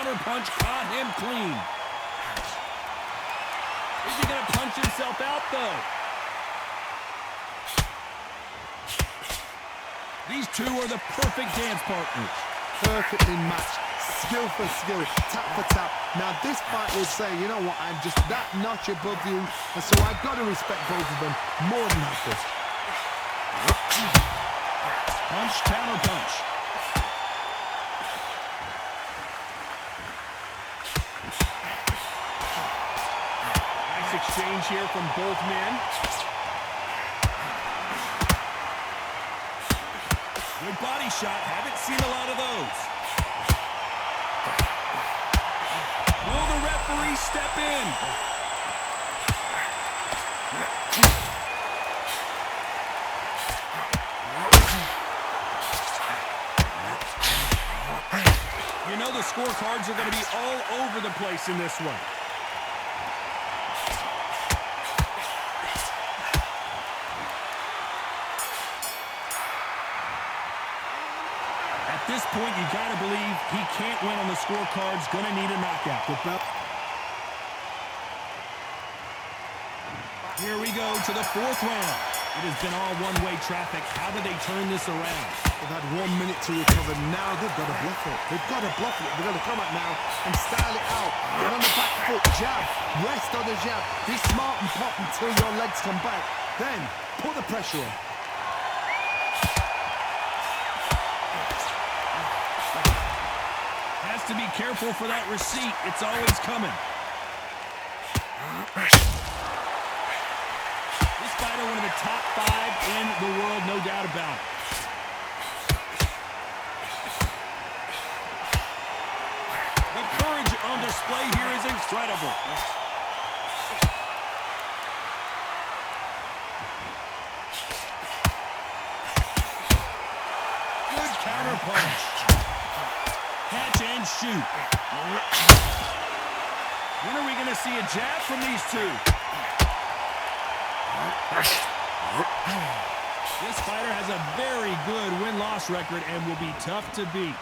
counter punch caught him clean. Is he going to punch himself out, though? These two are the perfect dance partners. Perfectly matched. Skill for skill, tap for tap. Now this fight will say, you know what, I'm just that notch above you, and so I've got to respect both of them more than that. Punch, counter punch. Nice exchange here from both men. Good body shot. Haven't seen a lot of those. Will the referee step in? You know the scorecards are going to be all over the place in this one. At this point, you got to believe he can't win on the scorecards. Going to need a knockout. Here we go to the fourth round. It has been all one-way traffic. How do they turn this around? They've had 1 minute to recover. Now they've got to bluff it. They've got to bluff it. They've got to come out now and style it out. Get on the back foot, jab, rest on the jab. Be smart and pop until your legs come back. Then put the pressure on. Has to be careful for that receipt. It's always coming. This fighter, one of the top 5 in the world, no doubt about it. The courage on display here is incredible. Good counter punch. Catch and shoot. When are we going to see a jab from these two? This fighter has a very good win-loss record and will be tough to beat.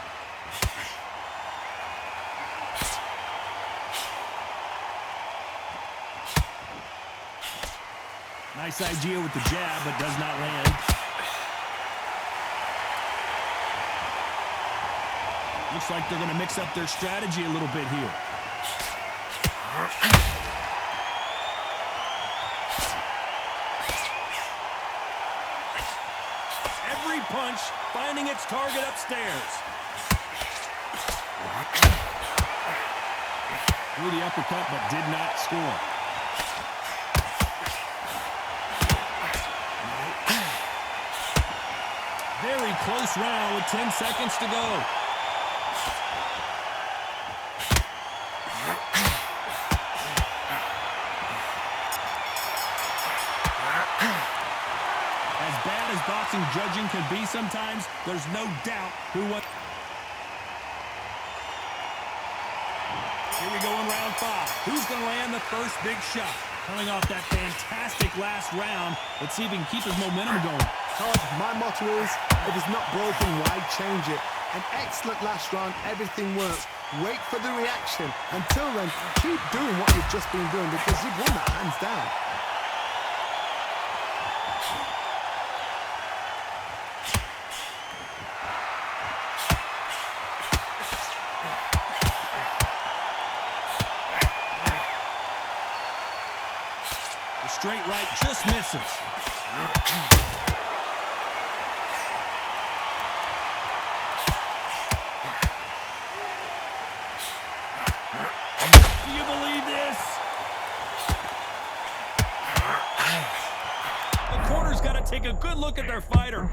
Nice idea with the jab, but does not land. Looks like they're going to mix up their strategy a little bit here. Every punch finding its target upstairs. Threw the uppercut, but did not score. Very close round with 10 seconds to go. As bad as boxing judging can be sometimes, there's no doubt who won. Here we go in round 5. Who's going to land the first big shot? Coming off that fantastic last round, let's see if he can keep his momentum going. Todd, my motto is, if it's not broken, why change it? An excellent last round, everything works. Wait for the reaction. Until then, keep doing what you've just been doing because you've won that hands down. The straight right just misses. Do you believe this? The corner's got to take a good look at their fighter.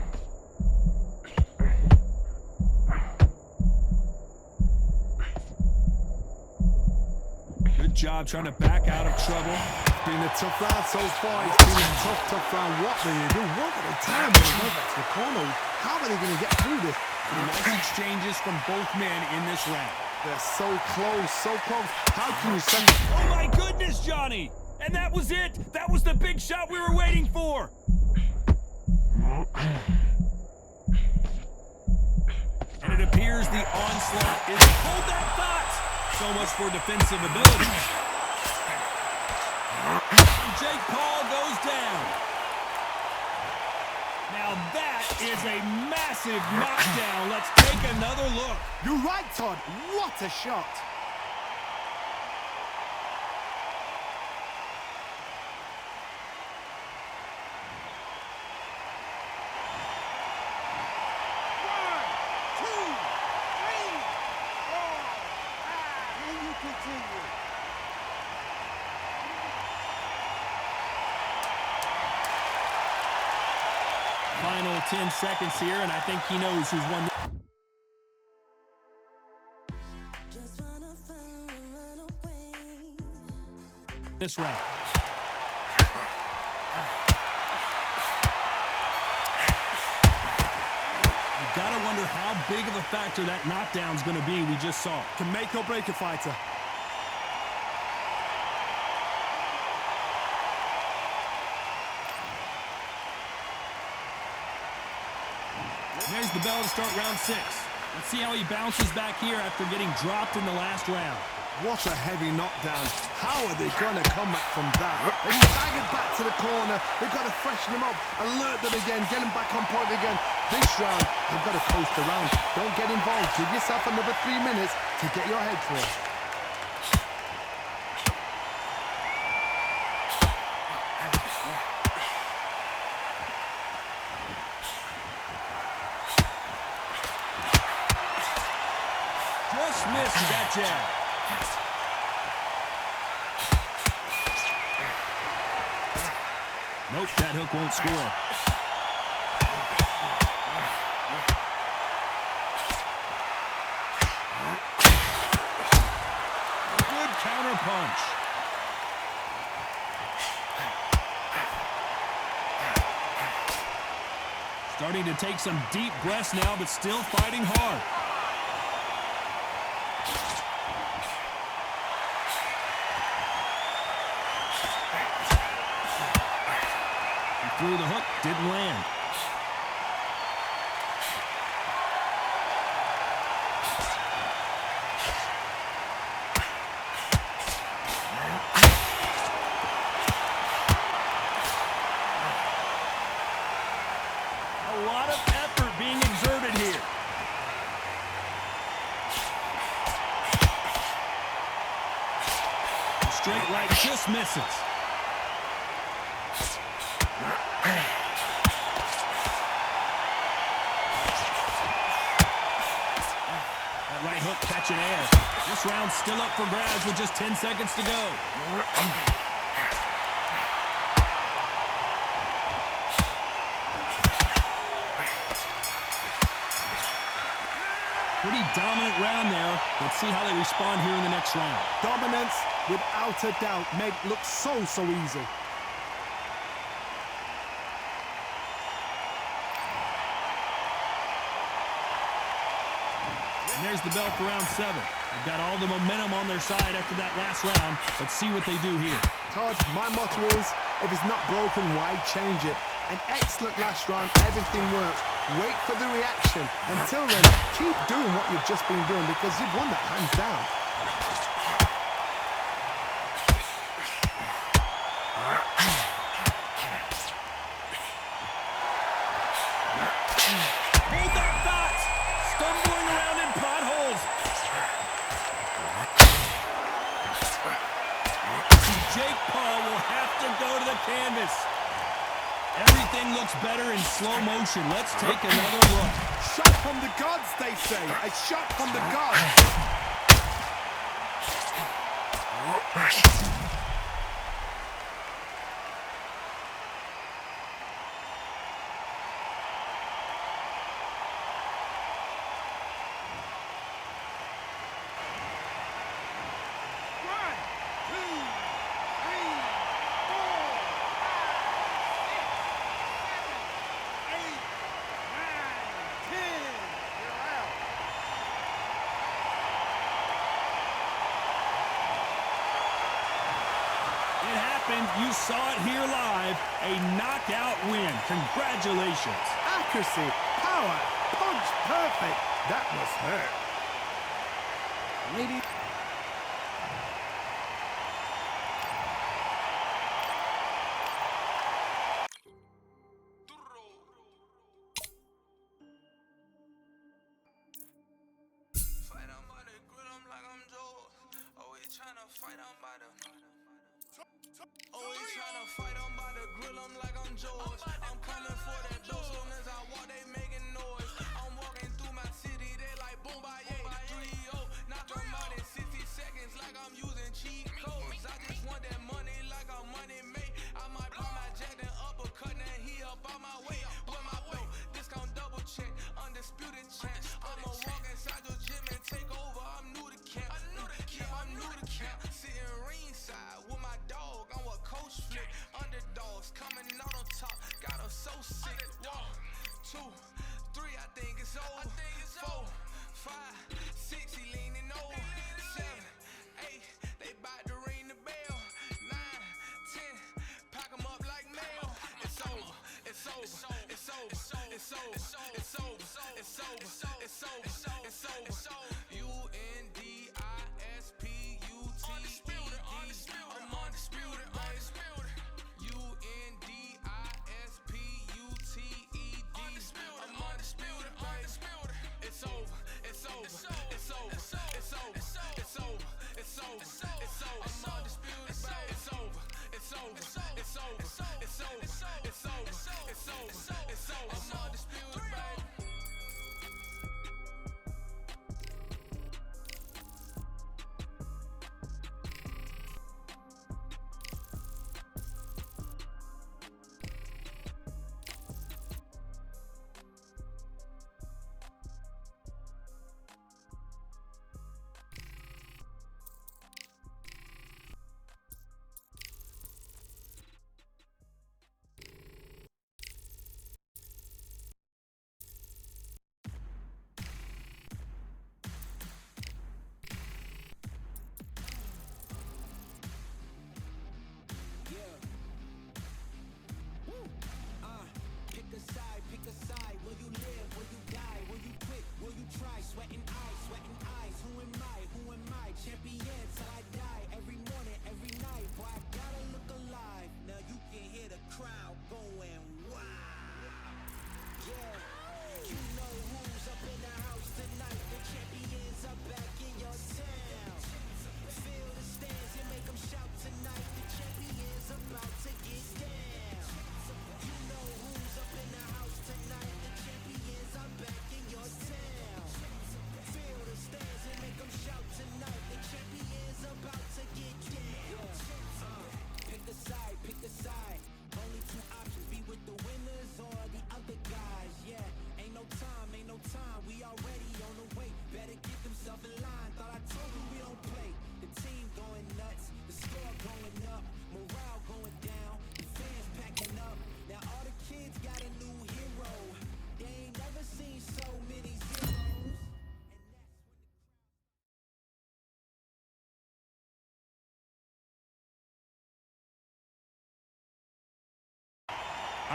Good job trying to back out of trouble. It's been a tough round so far. It's been a tough round. What do you do? One at a time. When they go back to the corner, how are they going to get through this? Nice exchanges from both men in this round. They're so close, so close. How can you send it? Oh my goodness, Johnny! And that was it! That was the big shot we were waiting for! And it appears the onslaught is... Hold that thought! So much for defensive ability. And Jake Paul goes down. Now that is a massive knockdown. Let's take another look. You're right, Todd. What a shot. Final 10 seconds here, and I think he knows who's won this round. You gotta wonder how big of a factor that knockdown's gonna be we just saw. Can make or break a fighter. There's the bell to start round 6. Let's see how he bounces back here after getting dropped in the last round. What a heavy knockdown. How are they going to come back from that? They staggered back to the corner. They've got to freshen them up, alert them again, get them back on point again. This round, they've got to coast around. Don't get involved. Give yourself another 3 minutes to get your head clear. Just missed that jab. Nope, that hook won't score. Good counter punch. Starting to take some deep breaths now, but still fighting hard. Through the hook, didn't land. A lot of effort being exerted here. Straight right just misses. Right hook catching air. This round's still up for grabs with just 10 seconds to go. Pretty dominant round there. Let's see how they respond here in the next round. Dominance, without a doubt, made look so easy. And there's the bell for round 7. They've got all the momentum on their side after that last round. Let's see what they do here. Todd, my motto is, if it's not broken, why change it? An excellent last round, everything works. Wait for the reaction. Until then, keep doing what you've just been doing because you've won that hands down. Hold that thought! Stumbling around in potholes. Jake Paul will have to go to the canvas. Everything looks better in slow motion. Let's take another look. Shot from the gods, they say. A shot from the gods. You saw it here live. A knockout win. Congratulations. Accuracy, power, punch, perfect. That must hurt. Ladies.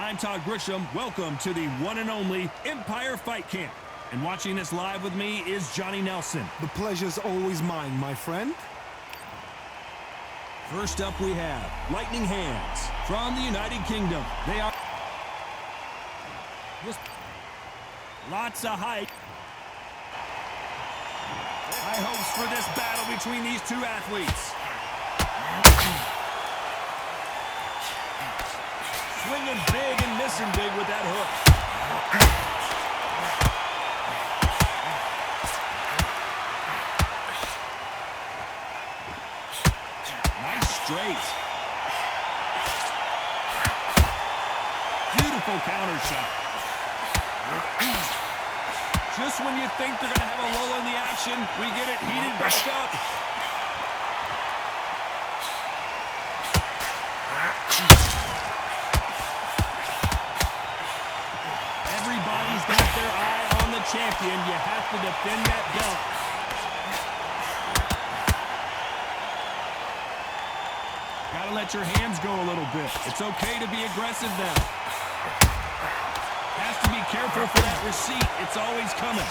I'm Todd Grisham. Welcome to the one and only Empire Fight Camp. And watching this live with me is Johnny Nelson. The pleasure's always mine, my friend. First up we have Lightning Hands from the United Kingdom. They are lots of hype. High hopes for this battle between these two athletes. Swinging big and missing big with that hook. Nice straight. Beautiful counter shot. Just when you think they're going to have a lull in the action, we get it heated back up. Everybody's got their eye on the champion. You have to defend that belt. Gotta let your hands go a little bit. It's okay to be aggressive now. Has to be careful for that receipt. It's always coming.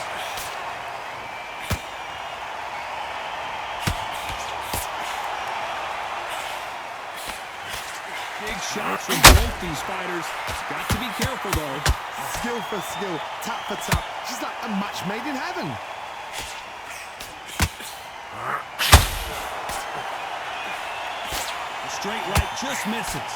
Big shots from both these fighters. Got to be careful, though. Skill for skill, tap for tap. She's like a match made in heaven. The straight right just misses.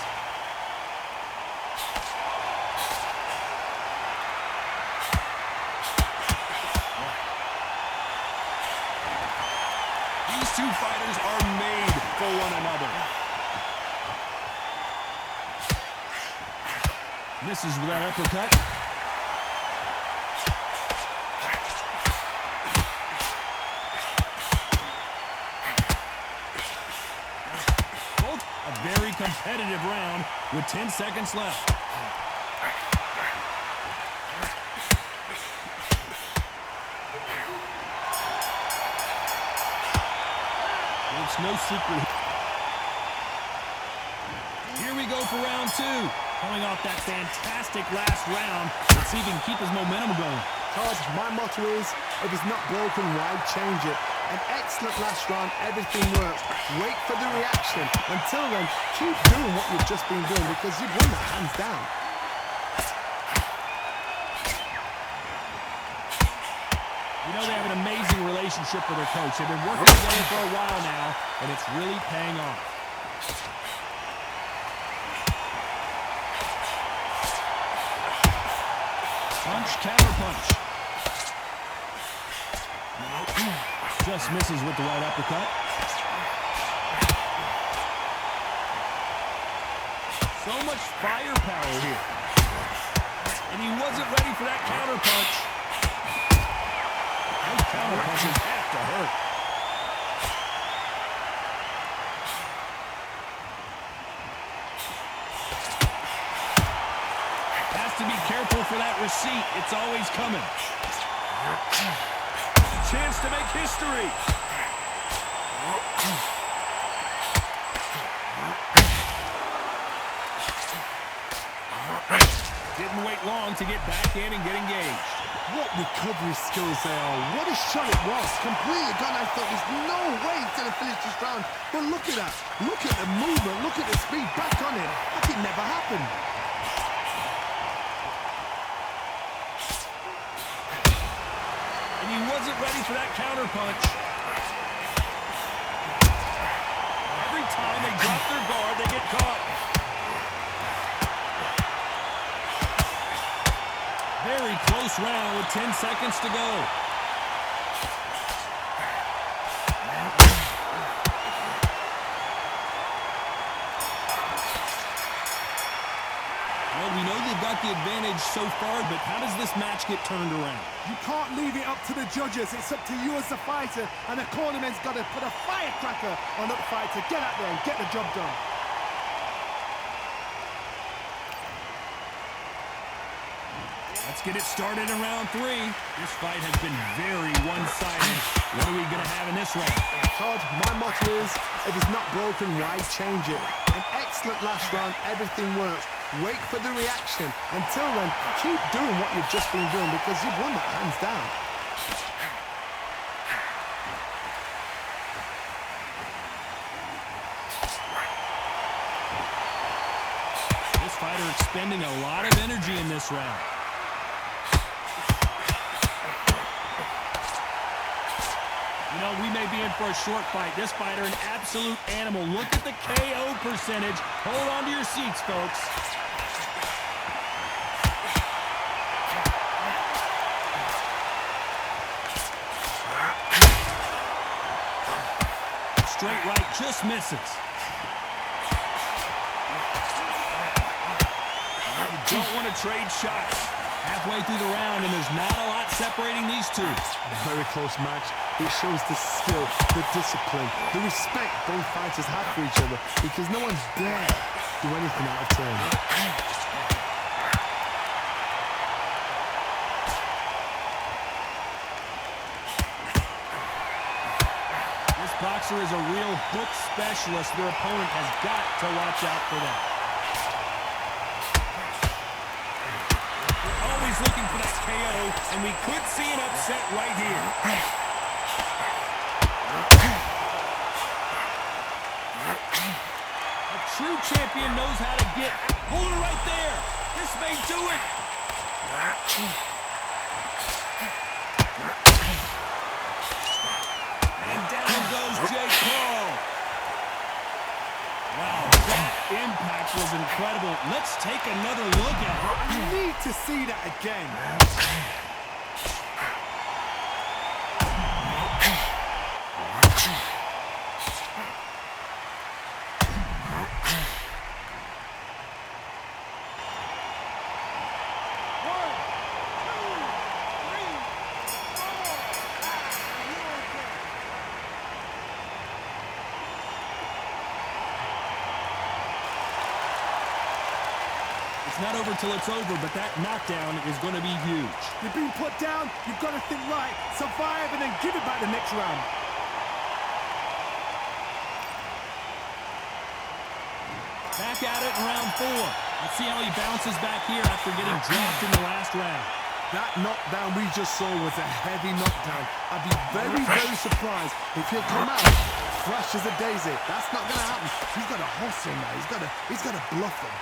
These two fighters are made for one another. Misses with that uppercut. Both a very competitive round with 10 seconds left. It's no secret. Here we go for round two. Coming off that fantastic last round. Let's see if he can keep his momentum going. Todd, my motto is, if it's not broken, why change it? An excellent last round, everything works. Wait for the reaction. Until then, keep doing what you've just been doing because you've won that hands down. You know they have an amazing relationship with their coach. They've been working together for a while now, and it's really paying off. Punch, counter punch. Just misses with the right uppercut. So much firepower here. And he wasn't ready for that counter punch. Those counter punches have to hurt. Has to be careful for that receipt. It's always coming. Chance to make history. Didn't wait long to get back in and get engaged. What recovery skills they are. What a shot it was. Completely gone. I thought there's no way he's going to finish this round. But look at that. Look at the movement. Look at the speed. Back on it. Like it never happened. And he wasn't ready for that counter punch. Every time they drop their guard, they get caught. Very close round with 10 seconds to go. Well, we know they've got the advantage so far, but how does this match get turned around? You can't leave it up to the judges. It's up to you as the fighter. And the cornerman's got to put a firecracker on that fighter. Get out there and get the job done. Let's get it started in round three. This fight has been very one-sided. What are we going to have in this round? Todd, my motto is, if it's not broken, why change it? An excellent last round, everything works. Wait for the reaction. Until then, keep doing what you've just been doing because you've won that hands down. This fighter expending a lot of energy in this round. You know, we may be in for a short fight. This fighter, an absolute animal. Look at the KO percentage. Hold on to your seats, folks. Straight right, just misses. You don't want to trade shots. Halfway through the round, and there's not a lot separating these two. Very close match. It shows the skill, the discipline, the respect both fighters have for each other because no one's dare do anything out of turn. This boxer is a real hook specialist. Their opponent has got to watch out for that. Looking for that KO, and we could see an upset right here. A true champion knows how to get. Hold it right there. This may do it. And down goes Jake Paul. Wow, that impact was incredible. Let's take another look at it. You need to see that again. It's not over till it's over, but that knockdown is going to be huge. You've been put down, you've got to think right, survive, and then give it back the next round. Back at it in round 4. Let's see how he bounces back here after getting dropped in the last round. That knockdown we just saw was a heavy knockdown. I'd be very, very surprised if he'll come out fresh as a daisy. That's not going to happen. He's got to hustle now. He's got to bluff him.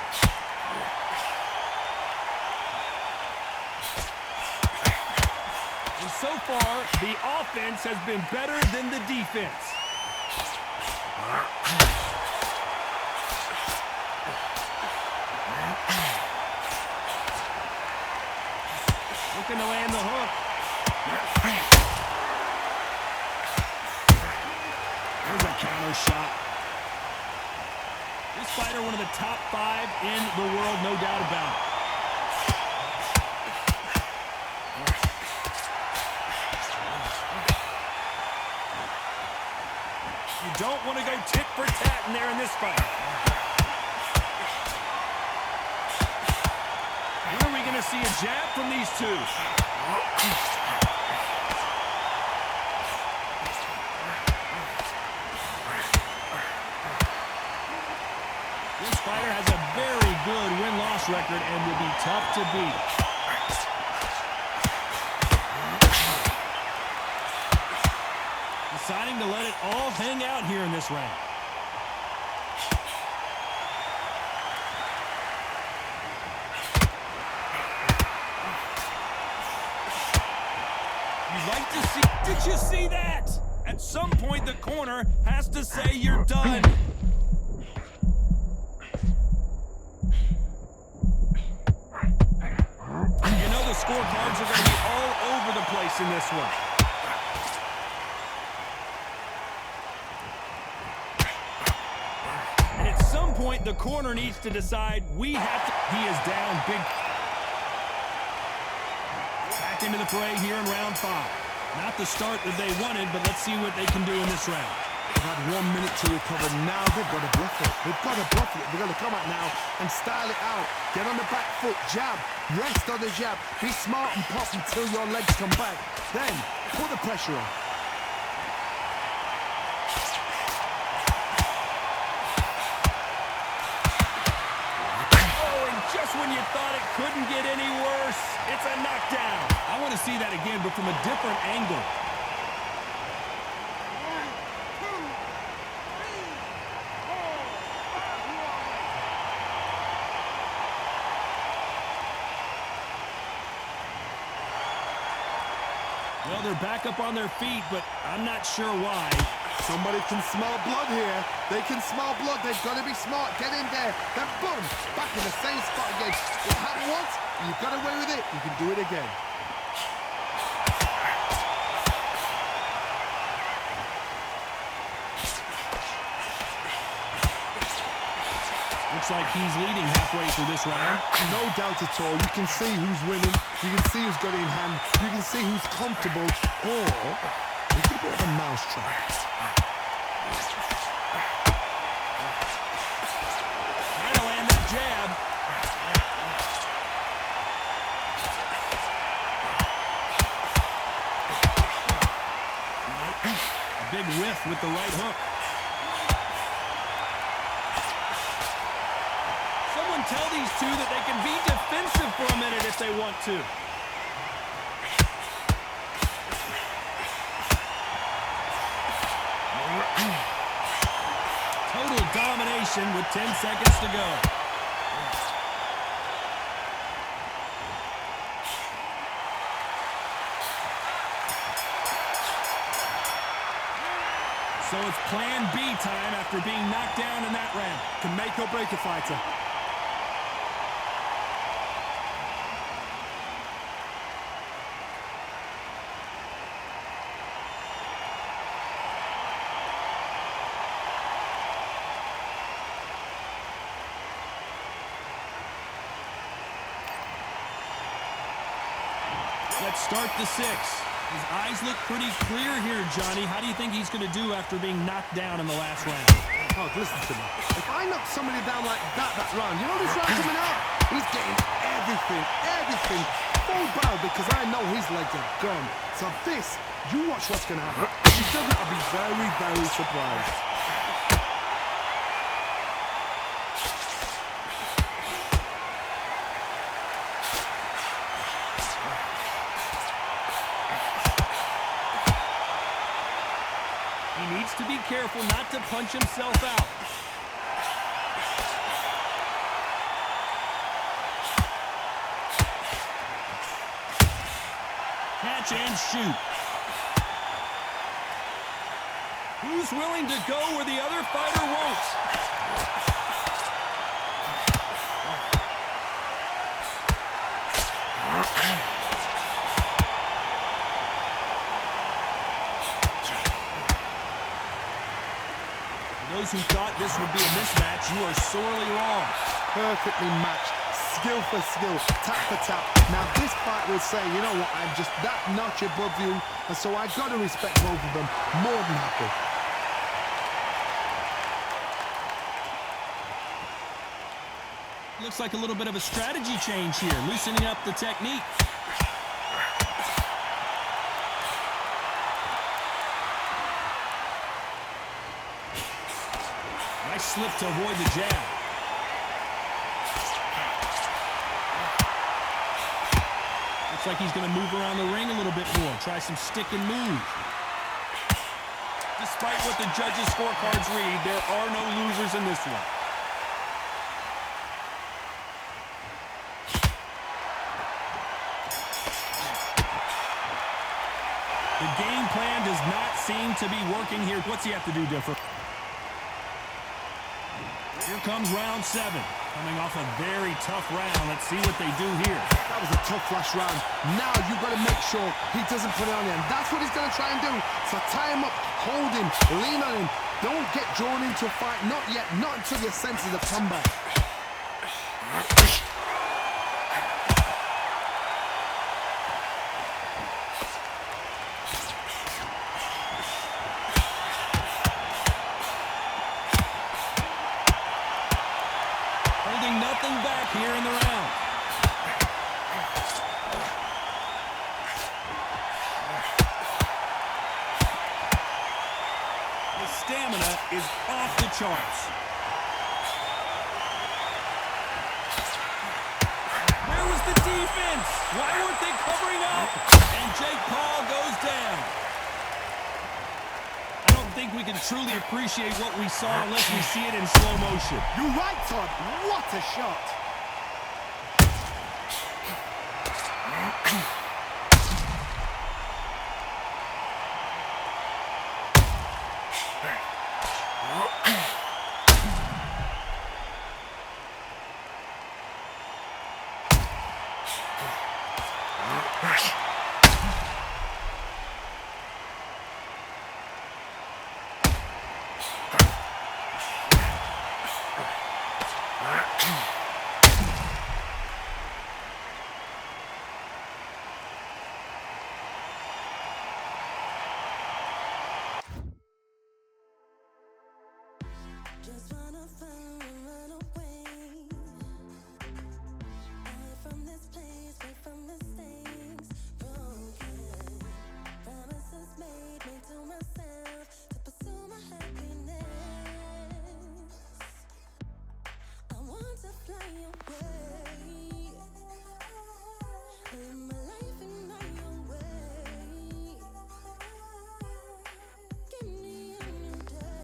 And so far, the offense has been better than the defense. Looking to land the hook. There's a counter shot. This fighter, one of the top 5 in the world, no doubt about it. You don't want to go tit for tat in there in this fight. When are we going to see a jab from these two? This fighter has a very good win-loss record and will be tough to beat. Deciding to let it all hang out here in this round. You'd like to see... Did you see that? At some point, the corner has to say you're done. You know the scorecards are going to be all over the place in this one. Point the corner needs to decide we have to. He is down big. Back into the fray here in round 5. Not the start that they wanted, but let's see what they can do in this round. They've had 1 minute to recover. Now they've got to bluff it. They've got to bluff it. They've got to come out now and style it out. Get on the back foot, jab, rest on the jab. Be smart and pop until your legs come back. Then put the pressure on. back down. I want to see that again, but from a different angle. Well, they're back up on their feet, but I'm not sure why. Somebody can smell blood here. They can smell blood. They've got to be smart. Get in there. Then boom, back in the same spot again. It happened once. You got away with it. You can do it again. Looks like he's leading halfway through this round. No doubt at all. You can see who's winning. You can see who's got it in hand. You can see who's comfortable. Or it's a bit of a mousetrap. Trying to land that jab. A big whiff with the right hook. Someone tell these two that they can be defensive for a minute if they want to. Total domination with 10 seconds to go. So it's plan B time after being knocked down in that round. Can make or break a fighter. Let's start the 6. His eyes look pretty clear here, Johnny. How do you think he's going to do after being knocked down in the last round? Oh, listen to me. If I knock somebody down like that round, you know this round coming out? He's getting everything full barrel because I know his legs are gone. So this, you watch what's going to happen. He's going to be very, very surprised. He needs to be careful not to punch himself out. Catch and shoot. Who's willing to go where the other fighter won't? Those who thought this would be a mismatch, you are sorely wrong. Perfectly matched, skill for skill, tap for tap. Now this fight will say, you know what, I'm just that notch above you, and so I got to respect both of them more than happy. Looks like a little bit of a strategy change here, loosening up the technique. Nice slip to avoid the jab. Looks like he's going to move around the ring a little bit more, try some stick and move. Despite what the judges' scorecards read, there are no losers in this one. The game plan does not seem to be working here. What's he have to do different? Here comes round 7. Coming off a very tough round. Let's see what they do here. That was a tough last round. Now you've got to make sure he doesn't put it on him. That's what he's going to try and do. So tie him up, hold him, lean on him. Don't get drawn into a fight. Not yet. Not until your senses have come back. Nothing back here in the round. His stamina is off the charts. Where was the defense. Why weren't they covering up? And Jake Paul goes down. I don't think we can truly appreciate what we saw unless we see it in slow motion. You're right, Todd. What a shot.